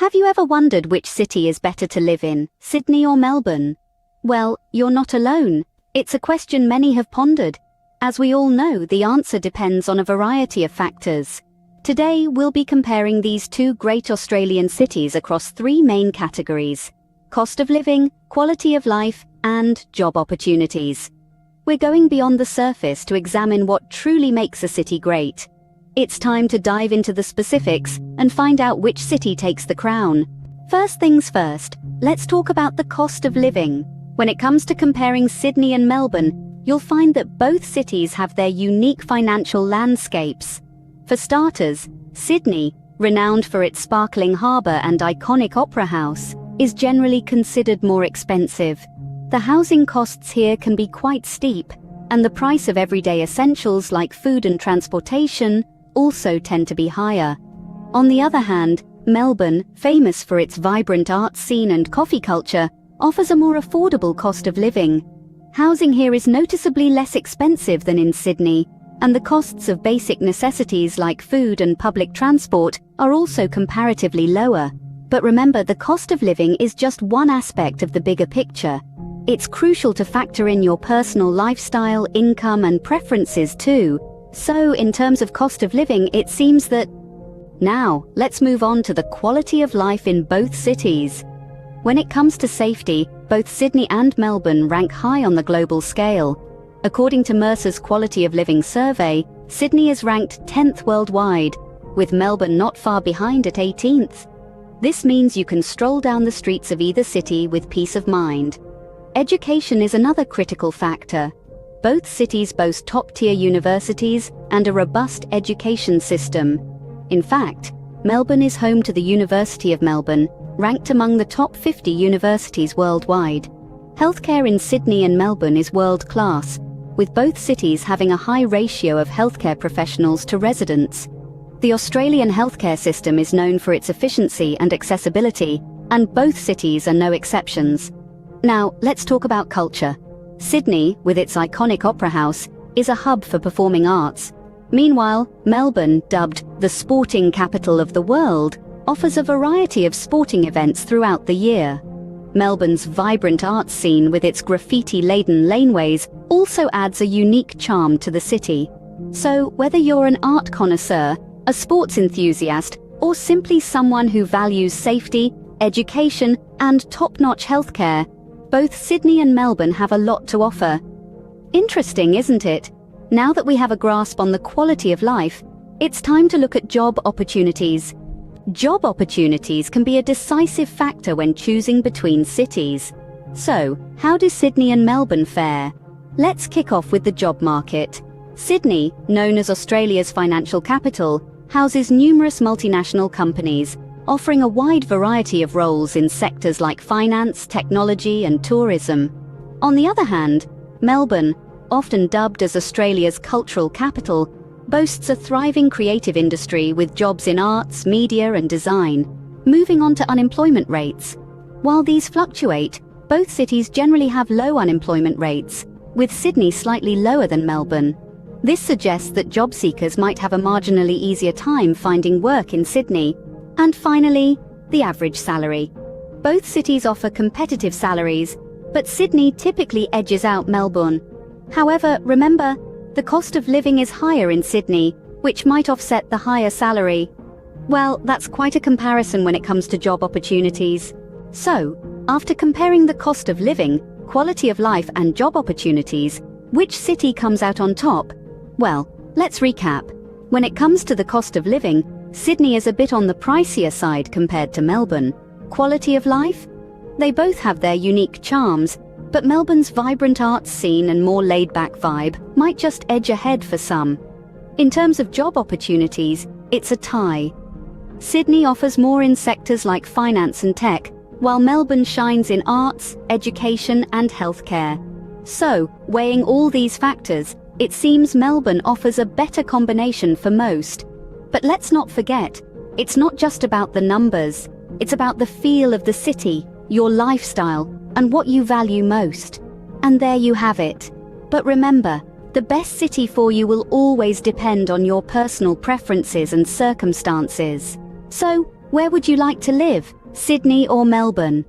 Have you ever wondered which city is better to live in, Sydney or Melbourne? Well, you're not alone. It's a question many have pondered. As we all know, the answer depends on a variety of factors. Today, we'll be comparing these two great Australian cities across three main categories: cost of living, quality of life, and job opportunities. We're going beyond the surface to examine what truly makes a city great. It's time to dive into the specifics and find out which city takes the crown. First things first, let's talk about the cost of living. When it comes to comparing Sydney and Melbourne, you'll find that both cities have their unique financial landscapes. For starters, Sydney, renowned for its sparkling harbour and iconic opera house, is generally considered more expensive. The housing costs here can be quite steep, and the price of everyday essentials like food and transportation also tend to be higher. On the other hand, Melbourne, famous for its vibrant art scene and coffee culture, offers a more affordable cost of living. Housing here is noticeably less expensive than in Sydney, and the costs of basic necessities like food and public transport are also comparatively lower. But remember, the cost of living is just one aspect of the bigger picture. It's crucial to factor in your personal lifestyle, income, and preferences too. So, in terms of cost of living, it seems that... Now, let's move on to the quality of life in both cities. When it comes to safety, both Sydney and Melbourne rank high on the global scale. According to Mercer's Quality of Living survey, Sydney is ranked 10th worldwide, with Melbourne not far behind at 18th. This means you can stroll down the streets of either city with peace of mind. Education is another critical factor. Both cities boast top-tier universities and a robust education system. In fact, Melbourne is home to the University of Melbourne, ranked among the top 50 universities worldwide. Healthcare in Sydney and Melbourne is world-class, with both cities having a high ratio of healthcare professionals to residents. The Australian healthcare system is known for its efficiency and accessibility, and both cities are no exceptions. Now, let's talk about culture. Sydney, with its iconic opera house, is a hub for performing arts. Meanwhile, Melbourne, dubbed the sporting capital of the world, offers a variety of sporting events throughout the year. Melbourne's vibrant arts scene with its graffiti-laden laneways also adds a unique charm to the city. So, whether you're an art connoisseur, a sports enthusiast, or simply someone who values safety, education, and top-notch healthcare, both Sydney and Melbourne have a lot to offer. Interesting, isn't it? Now that we have a grasp on the quality of life, it's time to look at job opportunities. Job opportunities can be a decisive factor when choosing between cities. So, how do Sydney and Melbourne fare? Let's kick off with the job market. Sydney, known as Australia's financial capital, houses numerous multinational companies, offering a wide variety of roles in sectors like finance, technology, and tourism. On the other hand, Melbourne, often dubbed as Australia's cultural capital, boasts a thriving creative industry with jobs in arts, media, and design. Moving on to unemployment rates. While these fluctuate, both cities generally have low unemployment rates, with Sydney slightly lower than Melbourne. This suggests that job seekers might have a marginally easier time finding work in Sydney. And finally, the average salary. Both cities offer competitive salaries, but Sydney typically edges out Melbourne. However, remember, the cost of living is higher in Sydney, which might offset the higher salary. Well, that's quite a comparison when it comes to job opportunities. So, after comparing the cost of living, quality of life, and job opportunities, which city comes out on top? Well, let's recap. When it comes to the cost of living, Sydney is a bit on the pricier side compared to Melbourne. Quality of life? They both have their unique charms, but Melbourne's vibrant arts scene and more laid-back vibe might just edge ahead for some. In terms of job opportunities, it's a tie. Sydney offers more in sectors like finance and tech, while Melbourne shines in arts, education, and healthcare. So, weighing all these factors, it seems Melbourne offers a better combination for most. But let's not forget, it's not just about the numbers. It's about the feel of the city, your lifestyle, and what you value most. And there you have it. But remember, the best city for you will always depend on your personal preferences and circumstances. So, Where would you like to live, Sydney or Melbourne?